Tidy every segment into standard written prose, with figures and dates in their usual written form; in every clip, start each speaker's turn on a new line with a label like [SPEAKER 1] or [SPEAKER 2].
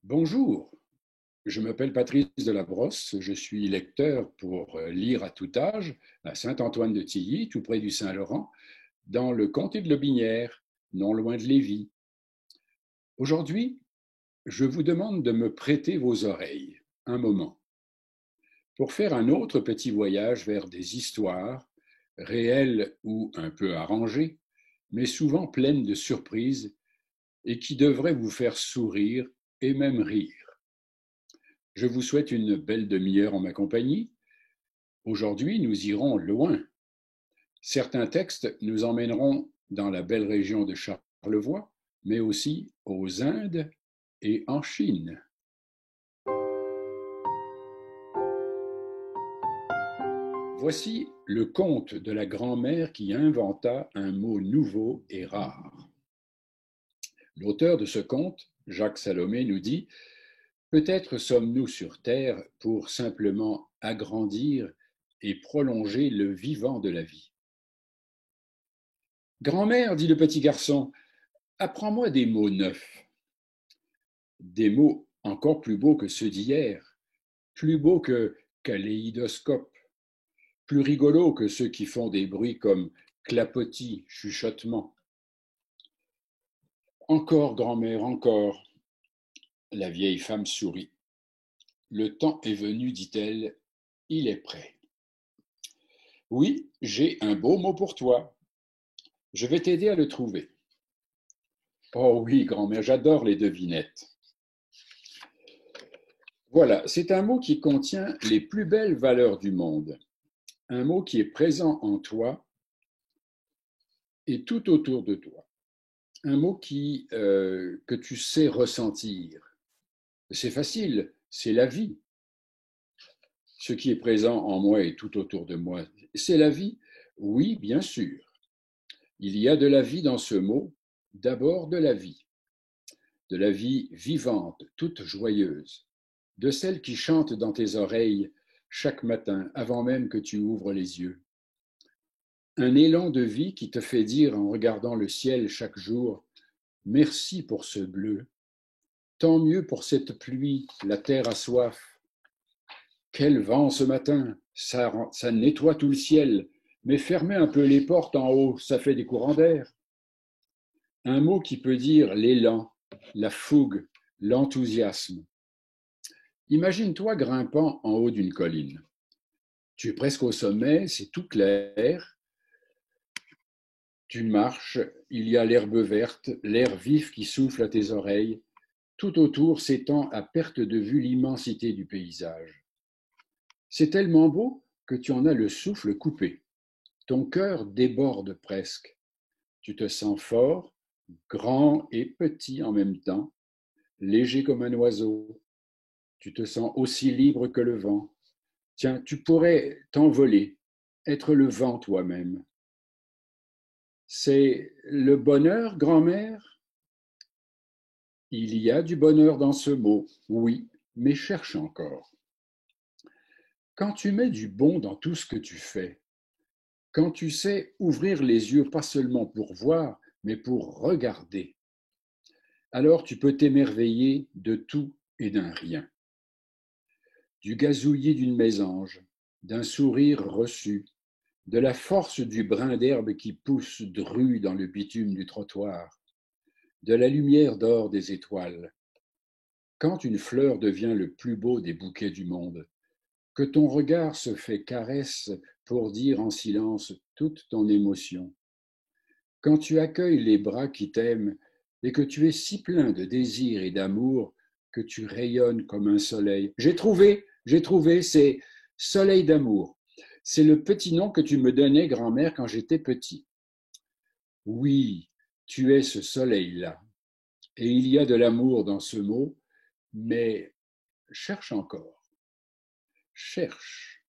[SPEAKER 1] Bonjour, je m'appelle Patrice Delabrosse, je suis lecteur pour lire à tout âge à Saint-Antoine-de-Tilly, tout près du Saint-Laurent, dans le comté de Lotbinière, non loin de Lévis. Aujourd'hui, je vous demande de me prêter vos oreilles un moment pour faire un autre petit voyage vers des histoires, réelles ou un peu arrangées, mais souvent pleines de surprises et qui devraient vous faire sourire et même rire. Je vous souhaite une belle demi-heure en ma compagnie. Aujourd'hui, nous irons loin. Certains textes nous emmèneront dans la belle région de Charlevoix, mais aussi aux Indes et en Chine. Voici le conte de la grand-mère qui inventa un mot nouveau et rare. L'auteur de ce conte, Jacques Salomé, nous dit « Peut-être sommes-nous sur Terre pour simplement agrandir et prolonger le vivant de la vie. » Grand-mère, dit le petit garçon, apprends-moi des mots neufs. Des mots encore plus beaux que ceux d'hier, plus beaux que kaléidoscope, plus rigolos que ceux qui font des bruits comme clapotis, chuchotement. Encore, grand-mère, encore. La vieille femme sourit. Le temps est venu, dit-elle, il est prêt. Oui, j'ai un beau mot pour toi. Je vais t'aider à le trouver. Oh oui, grand-mère, j'adore les devinettes. Voilà, c'est un mot qui contient les plus belles valeurs du monde. Un mot qui est présent en toi et tout autour de toi. Un mot que tu sais ressentir. C'est facile, c'est la vie. Ce qui est présent en moi et tout autour de moi, c'est la vie? Oui, bien sûr. Il y a de la vie dans ce mot, d'abord de la vie vivante, toute joyeuse, de celle qui chante dans tes oreilles chaque matin avant même que tu ouvres les yeux. Un élan de vie qui te fait dire en regardant le ciel chaque jour « Merci pour ce bleu, tant mieux pour cette pluie, la terre a soif. Quel vent ce matin, ça nettoie tout le ciel, mais fermez un peu les portes en haut, ça fait des courants d'air. » Un mot qui peut dire l'élan, la fougue, l'enthousiasme. Imagine-toi grimpant en haut d'une colline. Tu es presque au sommet, c'est tout clair. Tu marches, il y a l'herbe verte, l'air vif qui souffle à tes oreilles. Tout autour s'étend à perte de vue l'immensité du paysage. C'est tellement beau que tu en as le souffle coupé. Ton cœur déborde presque. Tu te sens fort, grand et petit en même temps, léger comme un oiseau. Tu te sens aussi libre que le vent. Tiens, tu pourrais t'envoler, être le vent toi-même. C'est le bonheur, grand-mère? Il y a du bonheur dans ce mot, oui, mais cherche encore. Quand tu mets du bon dans tout ce que tu fais, quand tu sais ouvrir les yeux pas seulement pour voir, mais pour regarder, alors tu peux t'émerveiller de tout et d'un rien. Du gazouillis d'une mésange, d'un sourire reçu, de la force du brin d'herbe qui pousse dru dans le bitume du trottoir, de la lumière d'or des étoiles. Quand une fleur devient le plus beau des bouquets du monde, que ton regard se fait caresse pour dire en silence toute ton émotion, quand tu accueilles les bras qui t'aiment et que tu es si plein de désir et d'amour que tu rayonnes comme un soleil. J'ai trouvé, c'est soleil d'amour. C'est le petit nom que tu me donnais, grand-mère, quand j'étais petit. Oui, tu es ce soleil-là. Et il y a de l'amour dans ce mot, mais cherche encore. Cherche.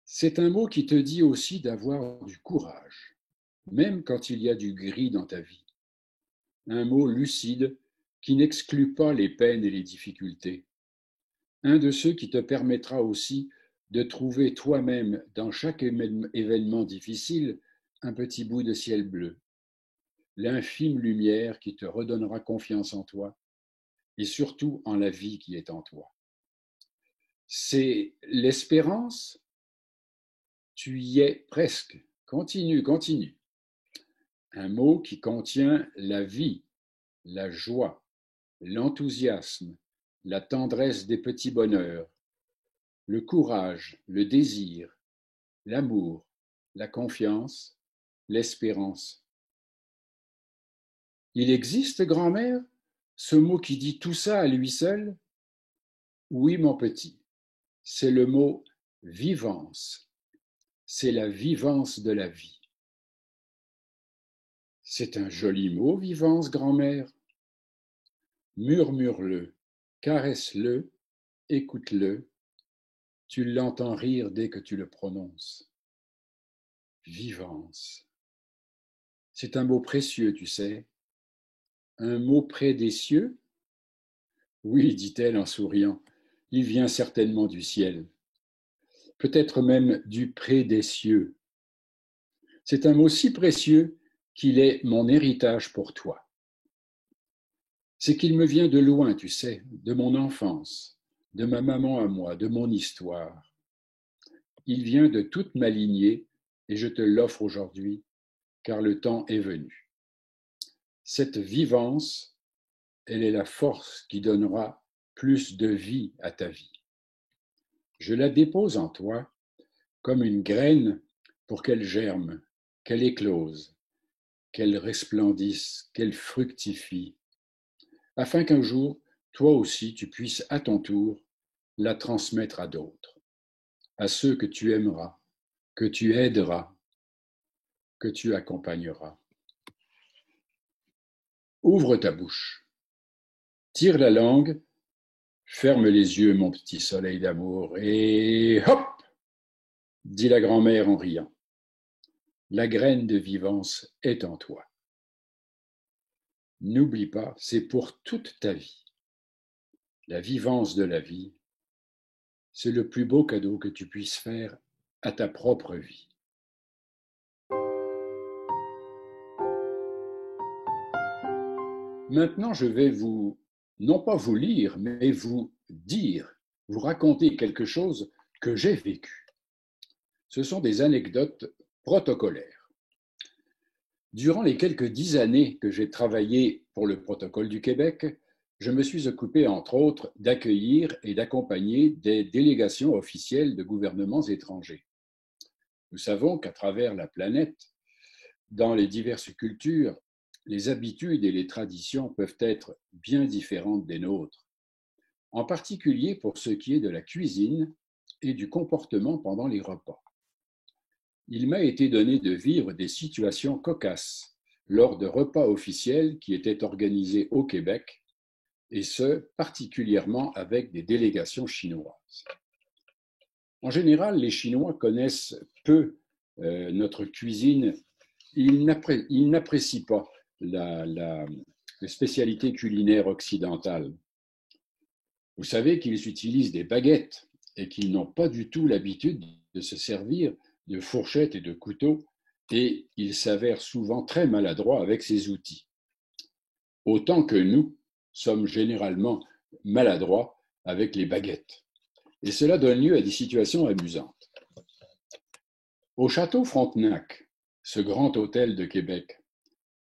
[SPEAKER 1] C'est un mot qui te dit aussi d'avoir du courage, même quand il y a du gris dans ta vie. Un mot lucide qui n'exclut pas les peines et les difficultés. Un de ceux qui te permettra aussi de trouver toi-même dans chaque événement difficile un petit bout de ciel bleu, l'infime lumière qui te redonnera confiance en toi et surtout en la vie qui est en toi. C'est l'espérance, tu y es presque. Continue, continue. Un mot qui contient la vie, la joie, l'enthousiasme, la tendresse des petits bonheurs, le courage, le désir, l'amour, la confiance, l'espérance. Il existe, grand-mère, ce mot qui dit tout ça à lui seul? Oui, mon petit, c'est le mot vivance. C'est la vivance de la vie. C'est un joli mot, vivance, grand-mère. Murmure-le, caresse-le, écoute-le. Tu l'entends rire dès que tu le prononces. Vivance. C'est un mot précieux, tu sais. Un mot près des cieux? Oui, dit-elle en souriant, il vient certainement du ciel. Peut-être même du près des cieux. C'est un mot si précieux qu'il est mon héritage pour toi. C'est qu'il me vient de loin, tu sais, de mon enfance, de ma maman à moi, de mon histoire. Il vient de toute ma lignée et je te l'offre aujourd'hui, car le temps est venu. Cette vivance, elle est la force qui donnera plus de vie à ta vie. Je la dépose en toi comme une graine pour qu'elle germe, qu'elle éclose, qu'elle resplendisse, qu'elle fructifie, afin qu'un jour, toi aussi, tu puisses à ton tour la transmettre à d'autres, à ceux que tu aimeras, que tu aideras, que tu accompagneras. Ouvre ta bouche, tire la langue, ferme les yeux, mon petit soleil d'amour, et hop, dit la grand-mère en riant. La graine de vivance est en toi. N'oublie pas, c'est pour toute ta vie. La vivance de la vie, c'est le plus beau cadeau que tu puisses faire à ta propre vie. Maintenant, je vais non pas vous lire, mais vous dire, vous raconter quelque chose que j'ai vécu. Ce sont des anecdotes protocolaires. Durant les quelques 10 années que j'ai travaillé pour le Protocole du Québec, je me suis occupé, entre autres, d'accueillir et d'accompagner des délégations officielles de gouvernements étrangers. Nous savons qu'à travers la planète, dans les diverses cultures, les habitudes et les traditions peuvent être bien différentes des nôtres, en particulier pour ce qui est de la cuisine et du comportement pendant les repas. Il m'a été donné de vivre des situations cocasses lors de repas officiels qui étaient organisés au Québec, et ce, particulièrement avec des délégations chinoises. En général, les Chinois connaissent peu notre cuisine. Ils n'apprécient pas les spécialités culinaires occidentales. Vous savez qu'ils utilisent des baguettes et qu'ils n'ont pas du tout l'habitude de se servir de fourchettes et de couteaux, et ils s'avèrent souvent très maladroits avec ces outils. Autant que nous sommes généralement maladroits avec les baguettes. Et cela donne lieu à des situations amusantes. Au château Frontenac, ce grand hôtel de Québec,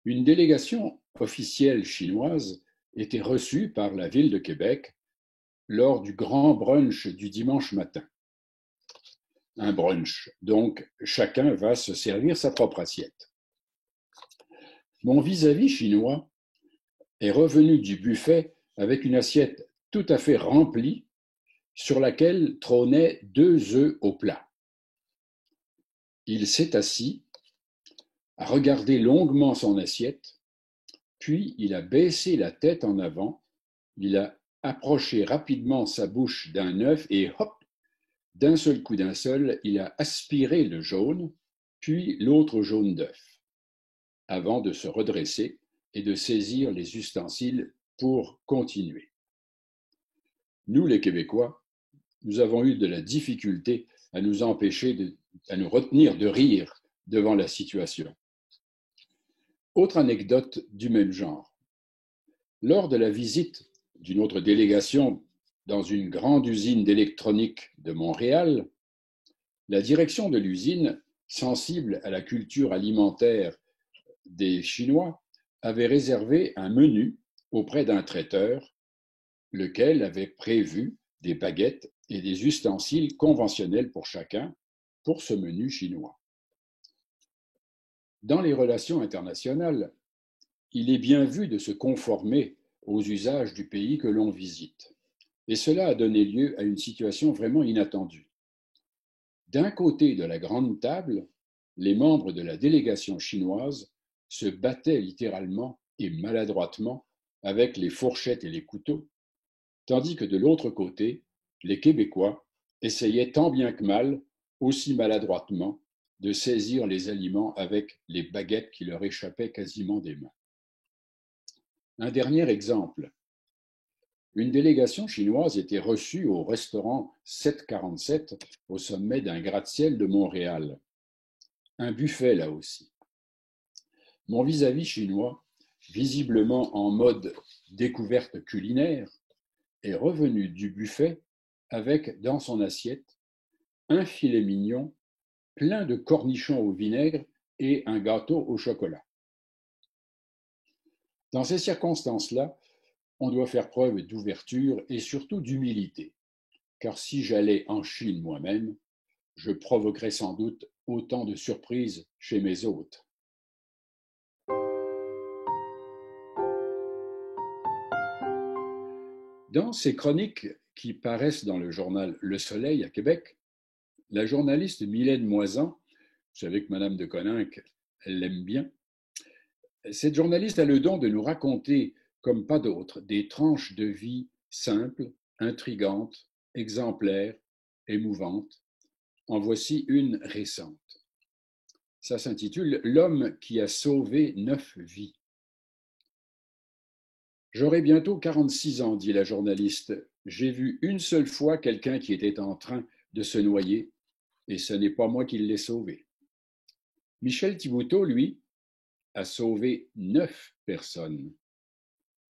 [SPEAKER 1] une délégation officielle chinoise était reçue par la ville de Québec lors du grand brunch du dimanche matin. Un brunch, donc chacun va se servir sa propre assiette. Mon vis-à-vis chinois est revenu du buffet avec une assiette tout à fait remplie sur laquelle trônaient 2 œufs au plat. Il s'est assis, a regardé longuement son assiette, puis il a baissé la tête en avant, il a approché rapidement sa bouche d'un œuf et hop, d'un seul coup d'un seul, il a aspiré le jaune, puis l'autre jaune d'œuf, avant de se redresser et de saisir les ustensiles pour continuer. Nous, les Québécois, nous avons eu de la difficulté à nous retenir de rire devant la situation. Autre anecdote du même genre. Lors de la visite d'une autre délégation dans une grande usine d'électronique de Montréal, la direction de l'usine, sensible à la culture alimentaire des Chinois, avait réservé un menu auprès d'un traiteur, lequel avait prévu des baguettes et des ustensiles conventionnels pour chacun pour ce menu chinois. Dans les relations internationales, il est bien vu de se conformer aux usages du pays que l'on visite. Et cela a donné lieu à une situation vraiment inattendue. D'un côté de la grande table, les membres de la délégation chinoise se battaient littéralement et maladroitement avec les fourchettes et les couteaux, tandis que de l'autre côté, les Québécois essayaient tant bien que mal, aussi maladroitement, de saisir les aliments avec les baguettes qui leur échappaient quasiment des mains. Un dernier exemple. Une délégation chinoise était reçue au restaurant 747 au sommet d'un gratte-ciel de Montréal. Un buffet là aussi. Mon vis-à-vis chinois, visiblement en mode découverte culinaire, est revenu du buffet avec, dans son assiette, un filet mignon plein de cornichons au vinaigre et un gâteau au chocolat. Dans ces circonstances-là, on doit faire preuve d'ouverture et surtout d'humilité, car si j'allais en Chine moi-même, je provoquerais sans doute autant de surprises chez mes hôtes. Dans ces chroniques qui paraissent dans le journal Le Soleil à Québec, la journaliste Mylène Moisan, vous savez que Madame de Coninck, elle l'aime bien, cette journaliste a le don de nous raconter, comme pas d'autres, des tranches de vie simples, intrigantes, exemplaires, émouvantes. En voici une récente. Ça s'intitule L'homme qui a sauvé 9 vies. J'aurai bientôt 46 ans, dit la journaliste. J'ai vu une seule fois quelqu'un qui était en train de se noyer, et ce n'est pas moi qui l'ai sauvé. Michel Thibouteau, lui, a sauvé 9 personnes.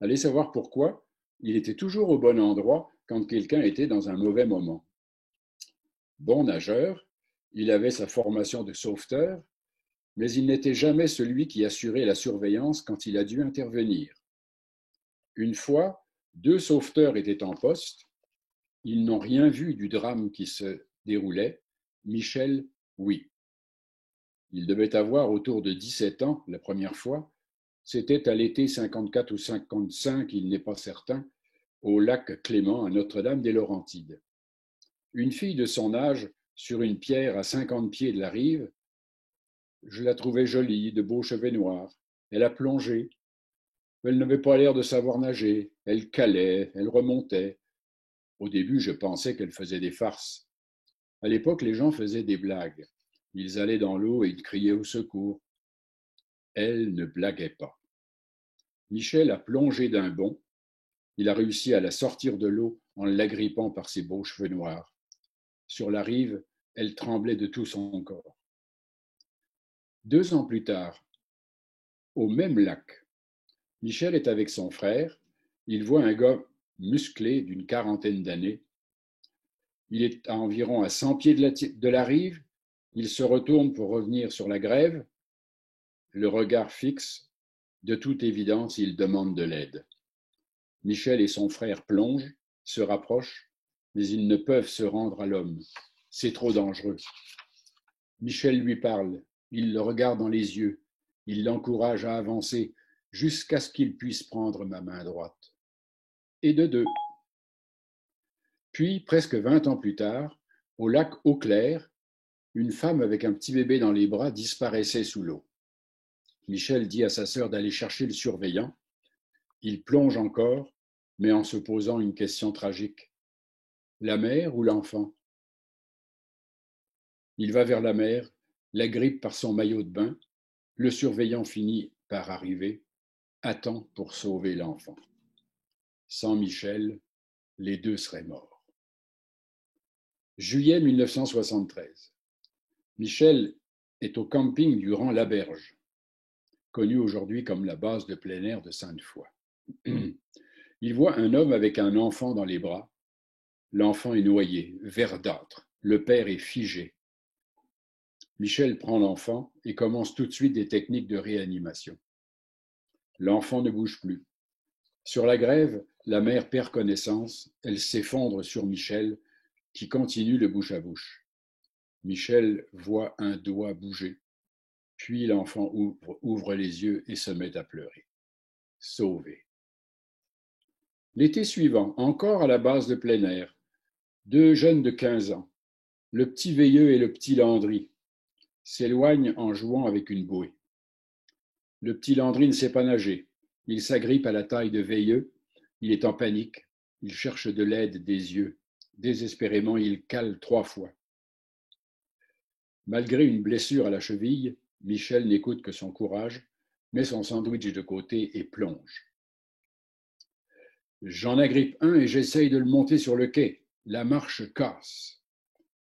[SPEAKER 1] Allez savoir pourquoi, il était toujours au bon endroit quand quelqu'un était dans un mauvais moment. Bon nageur, il avait sa formation de sauveteur, mais il n'était jamais celui qui assurait la surveillance quand il a dû intervenir. Une fois, 2 sauveteurs étaient en poste. Ils n'ont rien vu du drame qui se déroulait. Michel, oui. Il devait avoir autour de 17 ans la première fois. C'était à l'été 54 ou 55, il n'est pas certain, au lac Clément à Notre-Dame-des-Laurentides. Une fille de son âge sur une pierre à 50 pieds de la rive, je la trouvais jolie, de beaux cheveux noirs. Elle a plongé. Elle n'avait pas l'air de savoir nager. Elle calait, elle remontait. Au début, je pensais qu'elle faisait des farces. À l'époque, les gens faisaient des blagues. Ils allaient dans l'eau et ils criaient au secours. Elle ne blaguait pas. Michel a plongé d'un bond. Il a réussi à la sortir de l'eau en l'agrippant par ses beaux cheveux noirs. Sur la rive, elle tremblait de tout son corps. 2 ans plus tard, au même lac, Michel est avec son frère. Il voit un gars musclé d'une quarantaine d'années. Il est à environ à 100 pieds de la rive. Il se retourne pour revenir sur la grève. Le regard fixe. De toute évidence, il demande de l'aide. Michel et son frère plongent, se rapprochent, mais ils ne peuvent se rendre à l'homme. C'est trop dangereux. Michel lui parle. Il le regarde dans les yeux. Il l'encourage à avancer jusqu'à ce qu'il puisse prendre ma main droite. Et de deux. Puis, presque 20 ans plus tard, au lac Eau-Claire, une femme avec un petit bébé dans les bras disparaissait sous l'eau. Michel dit à sa sœur d'aller chercher le surveillant. Il plonge encore, mais en se posant une question tragique. La mère ou l'enfant? Il va vers la mère, l'agrippe par son maillot de bain. Le surveillant finit par arriver, attend pour sauver l'enfant. Sans Michel, les deux seraient morts. Juillet 1973. Michel est au camping du Rang Laberge, connu aujourd'hui comme la base de plein air de Sainte-Foy. Il voit un homme avec un enfant dans les bras. L'enfant est noyé, verdâtre. Le père est figé. Michel prend l'enfant et commence tout de suite des techniques de réanimation. L'enfant ne bouge plus. Sur la grève, la mère perd connaissance. Elle s'effondre sur Michel, qui continue le bouche à bouche. Michel voit un doigt bouger. Puis l'enfant ouvre les yeux et se met à pleurer. Sauvé. L'été suivant, encore à la base de plein air, 2 jeunes de 15 ans, le petit Veilleux et le petit Landry, s'éloignent en jouant avec une bouée. Le petit Landry ne sait pas nager. Il s'agrippe à la taille de Veilleux. Il est en panique. Il cherche de l'aide des yeux. Désespérément, il cale 3 fois. Malgré une blessure à la cheville, Michel n'écoute que son courage, met son sandwich de côté et plonge. J'en agrippe un et j'essaye de le monter sur le quai. La marche casse.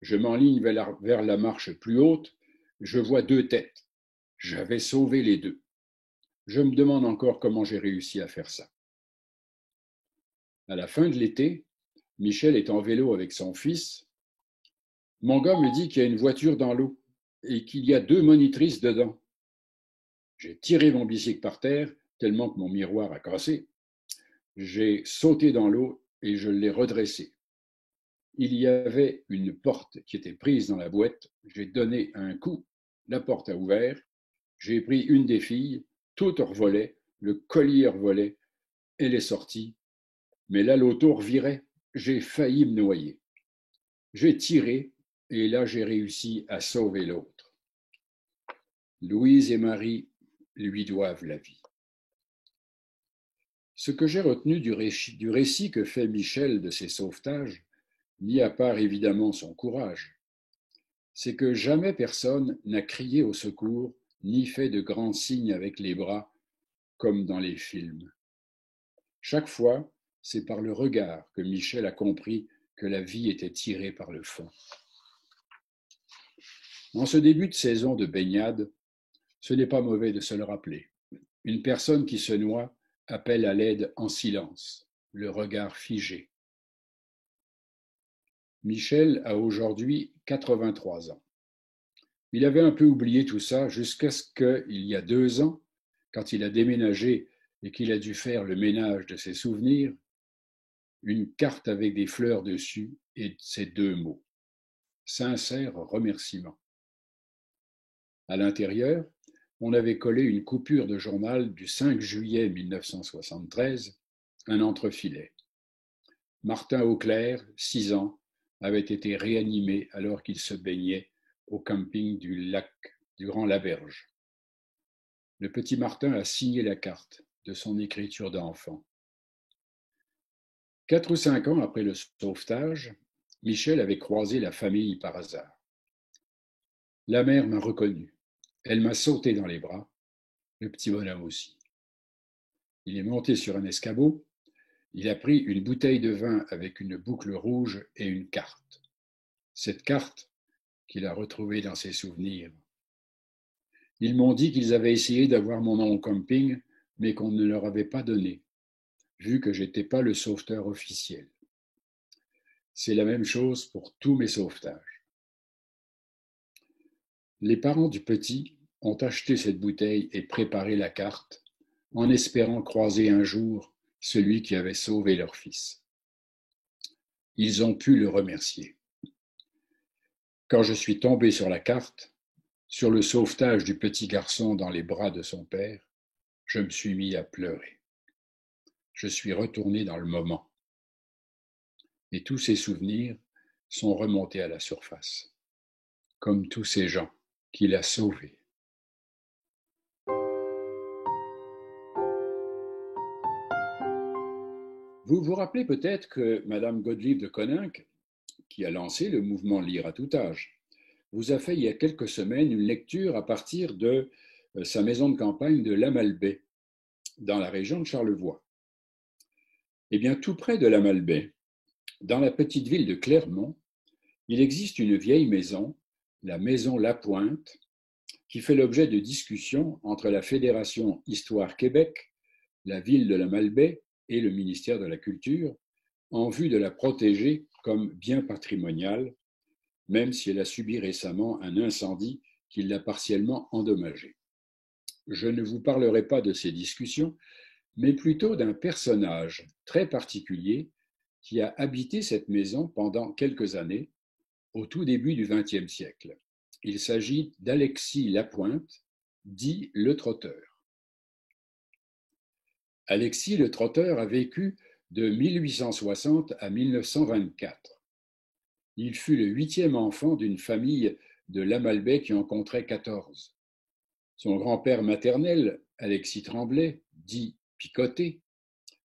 [SPEAKER 1] Je m'enligne vers la marche plus haute. Je vois 2 têtes. J'avais sauvé les 2. Je me demande encore comment j'ai réussi à faire ça. À la fin de l'été, Michel est en vélo avec son fils. Mon gars me dit qu'il y a une voiture dans l'eau et qu'il y a 2 monitrices dedans. J'ai tiré mon bicycle par terre tellement que mon miroir a cassé. J'ai sauté dans l'eau et je l'ai redressé. Il y avait une porte qui était prise dans la boîte. J'ai donné un coup, la porte a ouvert. J'ai pris une des filles, tout revolait, le collier revolait, elle est sortie. Mais là, l'auto revirait. J'ai failli me noyer. J'ai tiré et là, j'ai réussi à sauver l'autre. Louise et Marie lui doivent la vie. Ce que j'ai retenu du récit que fait Michel de ses sauvetages, mis à part évidemment son courage, c'est que jamais personne n'a crié au secours ni fait de grands signes avec les bras comme dans les films. Chaque fois, c'est par le regard que Michel a compris que la vie était tirée par le fond. En ce début de saison de baignade, ce n'est pas mauvais de se le rappeler. Une personne qui se noie appelle à l'aide en silence, le regard figé. Michel a aujourd'hui 83 ans. Il avait un peu oublié tout ça jusqu'à ce qu'il y a 2 ans, quand il a déménagé et qu'il a dû faire le ménage de ses souvenirs, une carte avec des fleurs dessus et ces 2 mots. Sincère remerciement. À l'intérieur, on avait collé une coupure de journal du 5 juillet 1973, un entrefilet. Martin Auclair, 6 ans, avait été réanimé alors qu'il se baignait au camping du lac du Grand Laberge. Le petit Martin a signé la carte de son écriture d'enfant. 4 ou 5 ans après le sauvetage, Michel avait croisé la famille par hasard. La mère m'a reconnu. Elle m'a sauté dans les bras, le petit bonhomme aussi. Il est monté sur un escabeau. Il a pris une bouteille de vin avec une boucle rouge et une carte. Cette carte qu'il a retrouvée dans ses souvenirs. Ils m'ont dit qu'ils avaient essayé d'avoir mon nom au camping, mais qu'on ne leur avait pas donné, vu que j'étais pas le sauveteur officiel. C'est la même chose pour tous mes sauvetages. Les parents du petit ont acheté cette bouteille et préparé la carte, en espérant croiser un jour celui qui avait sauvé leur fils. Ils ont pu le remercier. Quand je suis tombé sur la carte, sur le sauvetage du petit garçon dans les bras de son père, je me suis mis à pleurer. Je suis retourné dans le moment. Et tous ces souvenirs sont remontés à la surface, comme tous ces gens qu'il a sauvés. Vous vous rappelez peut-être que Madame Godelieve de Coninck, qui a lancé le mouvement Lire à tout âge, vous a fait il y a quelques semaines une lecture à partir de sa maison de campagne de La Malbaie, dans la région de Charlevoix. Eh bien, tout près de La Malbaie, dans la petite ville de Clermont, il existe une vieille maison, la maison Lapointe, qui fait l'objet de discussions entre la Fédération Histoire Québec, la ville de La Malbaie et le ministère de la Culture en vue de la protéger comme bien patrimonial, même si elle a subi récemment un incendie qui l'a partiellement endommagée. Je ne vous parlerai pas de ces discussions, mais plutôt d'un personnage très particulier qui a habité cette maison pendant quelques années, au tout début du XXe siècle. Il s'agit d'Alexis Lapointe, dit le Trotteur. Alexis le Trotteur a vécu de 1860 à 1924. Il fut le 8e enfant d'une famille de Lamalbais qui en compterait 14. Son grand-père maternel, Alexis Tremblay, dit Picoté,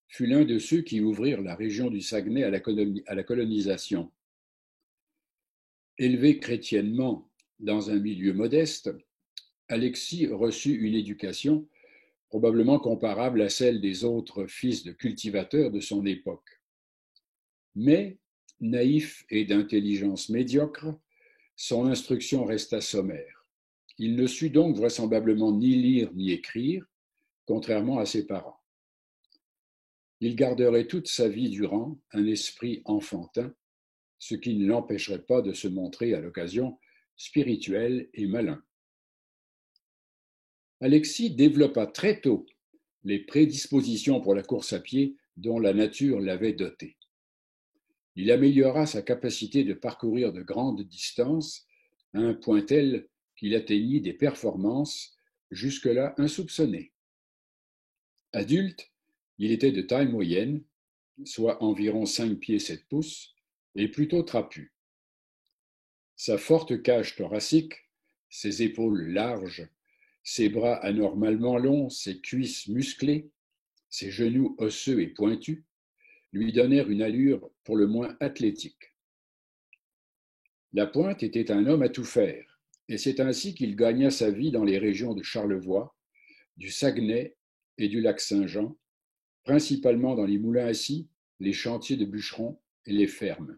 [SPEAKER 1] fut l'un de ceux qui ouvrirent la région du Saguenay à la colonisation. Élevé chrétiennement dans un milieu modeste, Alexis reçut une éducation probablement comparable à celle des autres fils de cultivateurs de son époque. Mais, naïf et d'intelligence médiocre, son instruction resta sommaire. Il ne sut donc vraisemblablement ni lire ni écrire, contrairement à ses parents. Il garderait toute sa vie durant un esprit enfantin, ce qui ne l'empêcherait pas de se montrer à l'occasion spirituel et malin. Alexis développa très tôt les prédispositions pour la course à pied dont la nature l'avait doté. Il améliora sa capacité de parcourir de grandes distances à un point tel qu'il atteignit des performances jusque-là insoupçonnées. Adulte, il était de taille moyenne, soit environ 5 pieds 7 pouces, et plutôt trapu. Sa forte cage thoracique, ses épaules larges, ses bras anormalement longs, ses cuisses musclées, ses genoux osseux et pointus, lui donnèrent une allure pour le moins athlétique. Lapointe était un homme à tout faire, et c'est ainsi qu'il gagna sa vie dans les régions de Charlevoix, du Saguenay et du lac Saint-Jean, principalement dans les moulins à scie, les chantiers de bûcherons et les fermes.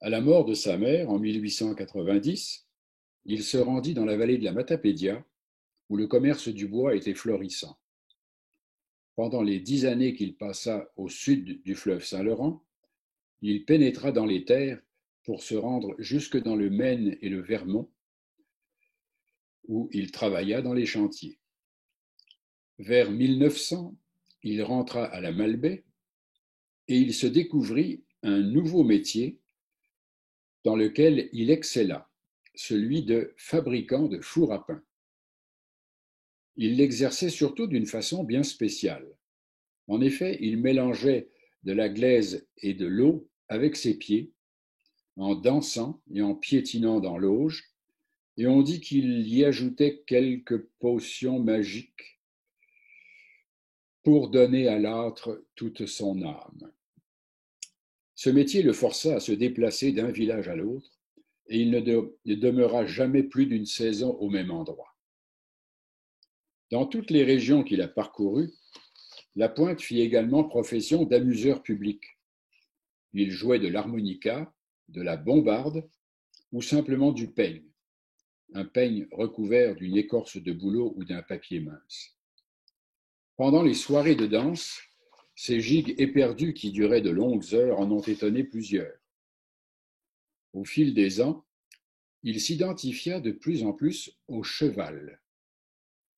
[SPEAKER 1] À la mort de sa mère en 1890, il se rendit dans la vallée de la Matapédia, où le commerce du bois était florissant. Pendant les 10 années qu'il passa au sud du fleuve Saint-Laurent, il pénétra dans les terres pour se rendre jusque dans le Maine et le Vermont, où il travailla dans les chantiers. Vers 1900, il rentra à la Malbaie et il se découvrit un nouveau métier dans lequel il excella, celui de fabricant de fours à pain. Il l'exerçait surtout d'une façon bien spéciale. En effet, il mélangeait de la glaise et de l'eau avec ses pieds, en dansant et en piétinant dans l'auge, et on dit qu'il y ajoutait quelques potions magiques pour donner à l'âtre toute son âme. Ce métier le força à se déplacer d'un village à l'autre, et il ne demeura jamais plus d'une saison au même endroit. Dans toutes les régions qu'il a parcourues, Lapointe fit également profession d'amuseur public. Il jouait de l'harmonica, de la bombarde ou simplement du peigne, un peigne recouvert d'une écorce de bouleau ou d'un papier mince. Pendant les soirées de danse, ces gigues éperdues qui duraient de longues heures en ont étonné plusieurs. Au fil des ans, il s'identifia de plus en plus au cheval.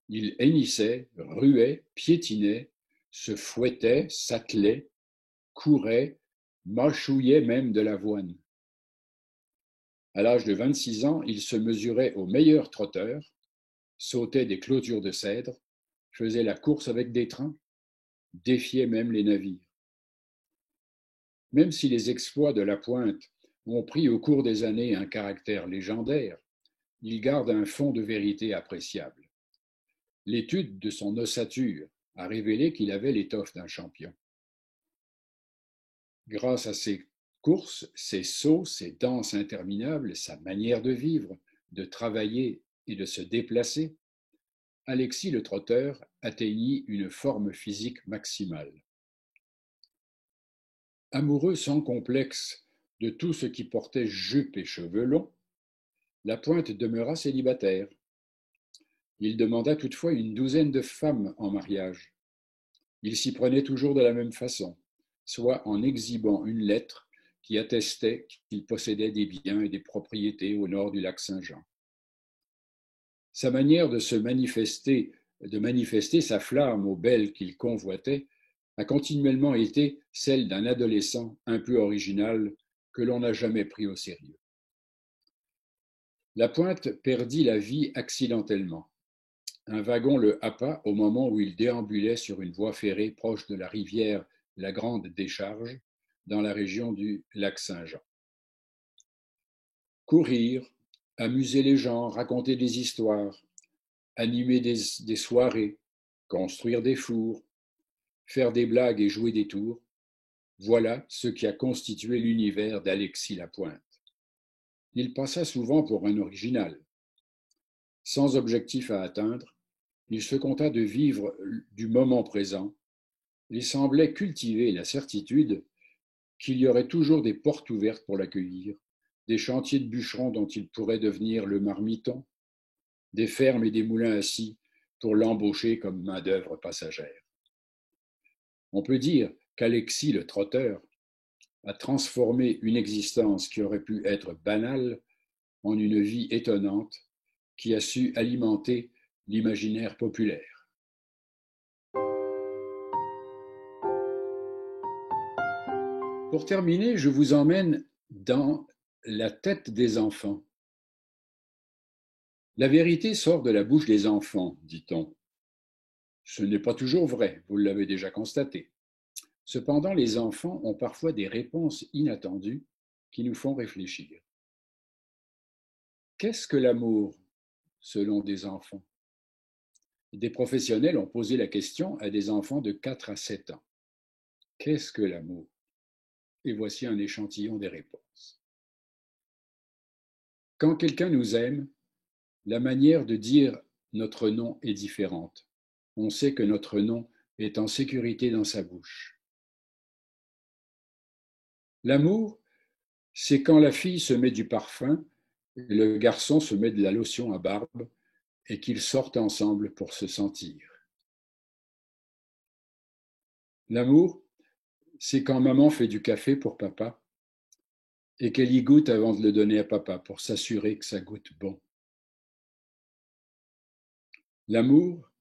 [SPEAKER 1] Il hennissait, ruait, piétinait, se fouettait, s'attelait, courait, mâchouillait même de l'avoine. À l'âge de 26 ans, il se mesurait au meilleur trotteur, sautait des clôtures de cèdre, faisait la course avec des trains, défiait même les navires. Même si les exploits de Lapointe ont pris au cours des années un caractère légendaire, il garde un fond de vérité appréciable. L'étude de son ossature a révélé qu'il avait l'étoffe d'un champion. Grâce à ses courses, ses sauts, ses danses interminables, sa manière de vivre, de travailler et de se déplacer, Alexis le Trotteur atteignit une forme physique maximale. Amoureux sans complexe de tout ce qui portait jupe et cheveux longs, Lapointe demeura célibataire. Il demanda toutefois une douzaine de femmes en mariage. Il s'y prenait toujours de la même façon, soit en exhibant une lettre qui attestait qu'il possédait des biens et des propriétés au nord du lac Saint-Jean. Sa manière de manifester sa flamme aux belles qu'il convoitait, a continuellement été celle d'un adolescent un peu original que l'on n'a jamais pris au sérieux. Lapointe perdit la vie accidentellement. Un wagon le happa au moment où il déambulait sur une voie ferrée proche de la rivière la Grande Décharge, dans la région du lac Saint-Jean. Courir, amuser les gens, raconter des histoires, animer des soirées, construire des fours, faire des blagues et jouer des tours, voilà ce qui a constitué l'univers d'Alexis Lapointe. Il passa souvent pour un original. Sans objectif à atteindre, il se conta de vivre du moment présent et semblait cultiver la certitude qu'il y aurait toujours des portes ouvertes pour l'accueillir, des chantiers de bûcherons dont il pourrait devenir le marmiton, des fermes et des moulins assis pour l'embaucher comme main-d'œuvre passagère. On peut dire qu'Alexis le trotteur a transformé une existence qui aurait pu être banale en une vie étonnante qui a su alimenter l'imaginaire populaire. Pour terminer, je vous emmène dans la tête des enfants. La vérité sort de la bouche des enfants, dit-on. Ce n'est pas toujours vrai, vous l'avez déjà constaté. Cependant, les enfants ont parfois des réponses inattendues qui nous font réfléchir. Qu'est-ce que l'amour, selon des enfants? Des professionnels ont posé la question à des enfants de 4 à 7 ans. Qu'est-ce que l'amour? Et voici un échantillon des réponses. Quand quelqu'un nous aime, la manière de dire notre nom est différente. On sait que notre nom est en sécurité dans sa bouche. L'amour, c'est quand la fille se met du parfum et le garçon se met de la lotion à barbe et qu'ils sortent ensemble pour se sentir. L'amour, c'est quand maman fait du café pour papa et qu'elle y goûte avant de le donner à papa pour s'assurer que ça goûte bon. L'amour,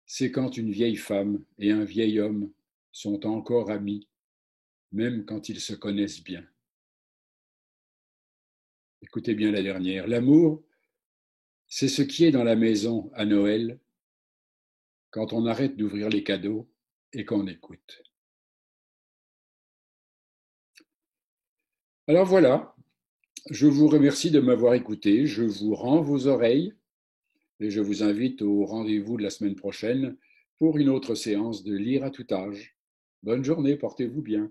[SPEAKER 1] c'est quand une vieille femme et un vieil homme sont encore amis, même quand ils se connaissent bien. Écoutez bien la dernière. L'amour, c'est ce qui est dans la maison à Noël, quand on arrête d'ouvrir les cadeaux et qu'on écoute. Alors voilà, je vous remercie de m'avoir écouté, je vous rends vos oreilles et je vous invite au rendez-vous de la semaine prochaine pour une autre séance de Lire à tout âge. Bonne journée, portez-vous bien.